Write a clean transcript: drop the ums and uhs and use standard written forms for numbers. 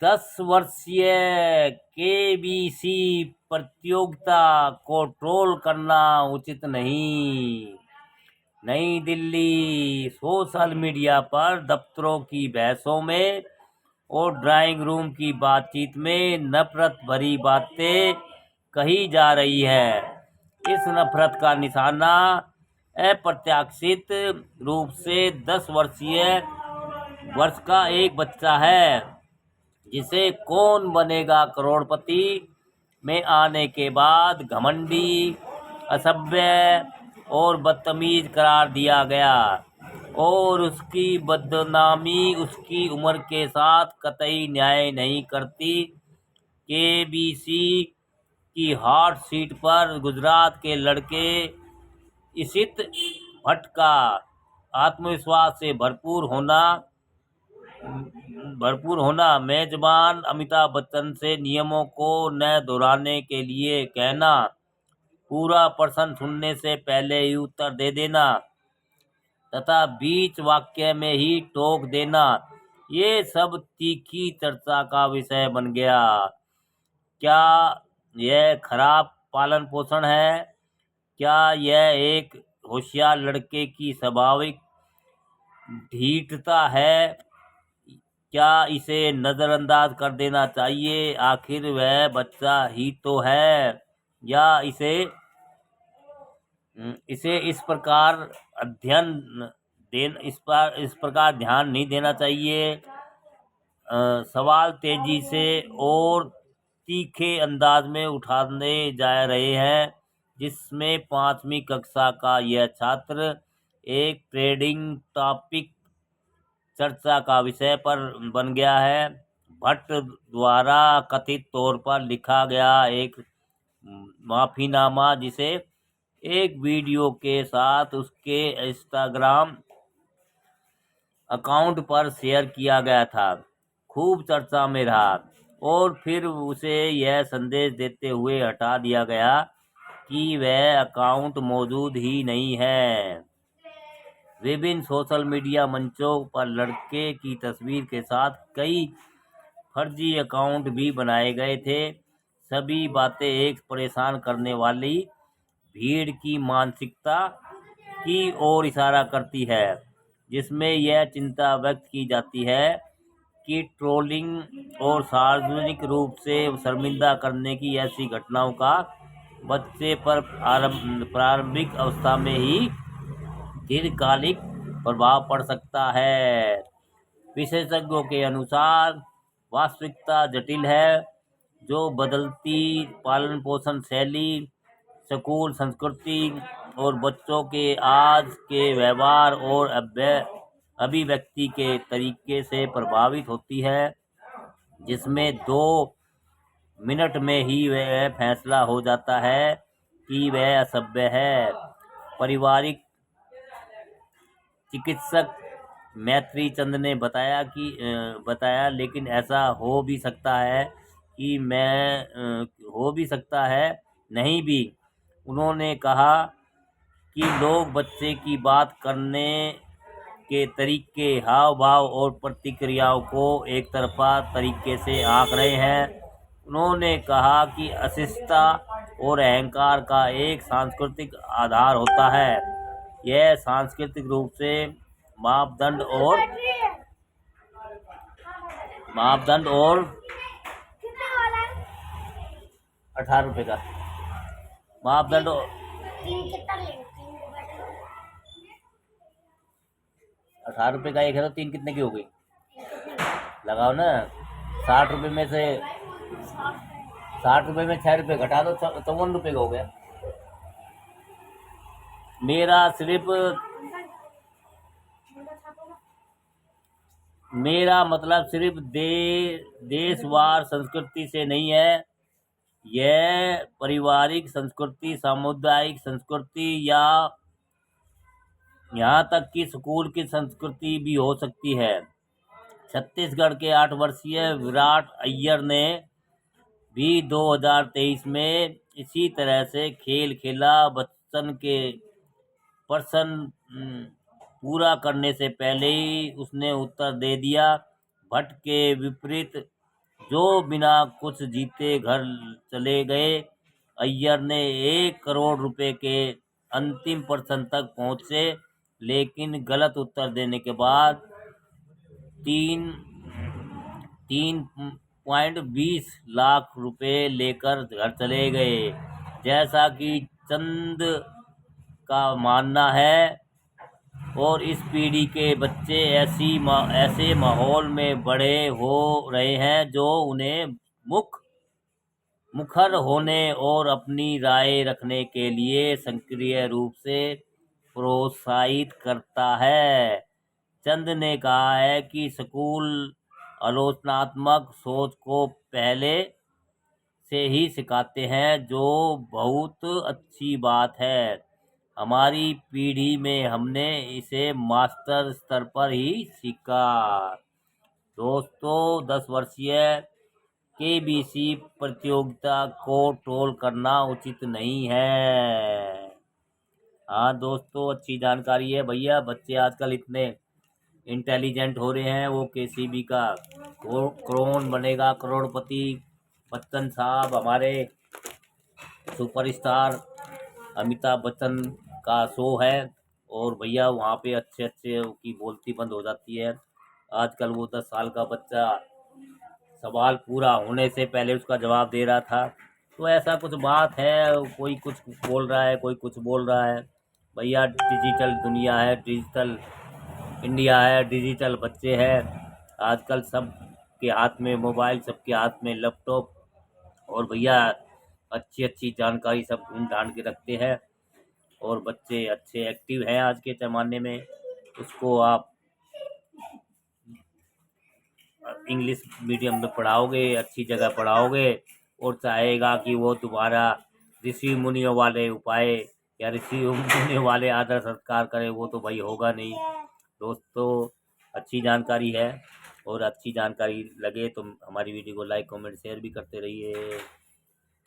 10 वर्षीय केबीसी प्रतियोगिता को ट्रोल करना उचित नहीं। नई दिल्ली, सोशल मीडिया पर दफ्तरों की बहसों में और ड्राइंग रूम की बातचीत में नफरत भरी बातें कही जा रही है। इस नफरत का निशाना अप्रत्याशित रूप से 10 वर्ष का एक बच्चा है, जिसे कौन बनेगा करोड़पति में आने के बाद घमंडी, असभ्य और बदतमीज करार दिया गया, और उसकी बदनामी उसकी उम्र के साथ कतई न्याय नहीं करती। केबीसी की हॉट सीट पर गुजरात के लड़के इशित भट्ट का आत्मविश्वास से भरपूर होना, मेजबान अमिताभ बच्चन से नियमों को न दोहराने के लिए कहना, पूरा प्रश्न सुनने से पहले ही उत्तर दे देना तथा बीच वाक्य में ही टोक देना, ये सब तीखी चर्चा का विषय बन गया। क्या यह खराब पालन पोषण है? क्या यह एक होशियार लड़के की स्वाभाविक ढीठता है? क्या इसे नजरअंदाज कर देना चाहिए? आखिर वह बच्चा ही तो है। या इसे इस प्रकार इस प्रकार ध्यान नहीं देना चाहिए। सवाल तेजी से और तीखे अंदाज में उठाने जा रहे हैं, जिसमें 5वीं कक्षा का यह छात्र एक ट्रेंडिंग टॉपिक चर्चा का विषय पर बन गया है। भट्ट द्वारा कथित तौर पर लिखा गया एक माफीनामा, जिसे एक वीडियो के साथ उसके इंस्टाग्राम अकाउंट पर शेयर किया गया था, खूब चर्चा में रहा और फिर उसे यह संदेश देते हुए हटा दिया गया कि वह अकाउंट मौजूद ही नहीं है। विभिन्न सोशल मीडिया मंचों पर लड़के की तस्वीर के साथ कई फर्जी अकाउंट भी बनाए गए थे। सभी बातें एक परेशान करने वाली भीड़ की मानसिकता की ओर इशारा करती है, जिसमें यह चिंता व्यक्त की जाती है कि ट्रोलिंग और सार्वजनिक रूप से शर्मिंदा करने की ऐसी घटनाओं का बच्चे पर प्रारंभिक अवस्था में ही दीर्घकालिक प्रभाव पड़ सकता है। विशेषज्ञों के अनुसार वास्तविकता जटिल है, जो बदलती पालन पोषण शैली, स्कूल संस्कृति और बच्चों के आज के व्यवहार और अभिव्यक्ति के तरीके से प्रभावित होती है, जिसमें 2 मिनट में ही वह फैसला हो जाता है कि वह असभ्य है। पारिवारिक चिकित्सक मैत्री चंद ने बताया, लेकिन ऐसा हो भी सकता है नहीं भी। उन्होंने कहा कि लोग बच्चे की बात करने के तरीके, हाव भाव और प्रतिक्रियाओं को एक तरफा तरीके से आंक रहे हैं। उन्होंने कहा कि अशिष्टता और अहंकार का एक सांस्कृतिक आधार होता है। यह सांस्कृतिक रूप से मापदंड और 18 रुपए का मापदंड 18 रुपए का एक है, तो 3 कितने की हो गई? लगाओ ना। 60 रुपए में से 60 रुपए में 6 रुपए घटा दो, 54 रुपए का हो गया। मेरा मतलब सिर्फ देशवार संस्कृति से नहीं है। यह पारिवारिक संस्कृति, सामुदायिक संस्कृति या यहाँ तक कि स्कूल की संस्कृति भी हो सकती है। छत्तीसगढ़ के 8 वर्षीय विराट अय्यर ने भी 2023 में इसी तरह से खेल खेला। बच्चन के प्रश्न पूरा करने से पहले ही उसने उत्तर दे दिया। भट्ट के विपरीत जो बिना कुछ जीते घर चले गए। अय्यर ने 1 करोड़ रुपए के अंतिम प्रश्न तक पहुंचे, लेकिन गलत उत्तर देने के बाद 3.20 लाख रुपए लेकर घर चले गए। जैसा कि चंद का मानना है, और इस पीढ़ी के बच्चे ऐसे माहौल में बड़े हो रहे हैं जो उन्हें मुखर होने और अपनी राय रखने के लिए सक्रिय रूप से प्रोत्साहित करता है। चंद ने कहा है कि स्कूल आलोचनात्मक सोच को पहले से ही सिखाते हैं, जो बहुत अच्छी बात है। हमारी पीढ़ी में हमने इसे मास्टर स्तर पर ही सीखा। दोस्तों, 10 वर्षीय केबीसी प्रतियोगिता को ट्रोल करना उचित नहीं है। हाँ दोस्तों, अच्छी जानकारी है भैया। बच्चे आजकल इतने इंटेलिजेंट हो रहे हैं, वो केसीबी का कौन बनेगा करोड़पति, बच्चन साहब हमारे सुपरस्टार अमिताभ बच्चन का शो है, और भैया वहाँ पे अच्छे अच्छे की बोलती बंद हो जाती है। आजकल वो 10 साल का बच्चा सवाल पूरा होने से पहले उसका जवाब दे रहा था। तो ऐसा कुछ बात है, कोई कुछ बोल रहा है, कोई कुछ बोल रहा है। भैया डिजिटल दुनिया है, डिजिटल इंडिया है, डिजिटल बच्चे हैं आजकल। सब के हाथ में मोबाइल, सबके हाथ में लैपटॉप, और भैया अच्छी अच्छी जानकारी सब ढूंढ ढांड के रखते हैं, और बच्चे अच्छे एक्टिव हैं आज के ज़माने में। उसको आप इंग्लिश मीडियम में पढ़ाओगे, अच्छी जगह पढ़ाओगे, और चाहेगा कि वो दोबारा ऋषि मुनियों वाले उपाय या ऋषि मुनियों वाले आदर सत्कार करे, वो तो भाई होगा नहीं। दोस्तों, अच्छी जानकारी है, और अच्छी जानकारी लगे तो हमारी वीडियो को लाइक कमेंट शेयर भी करते रहिए।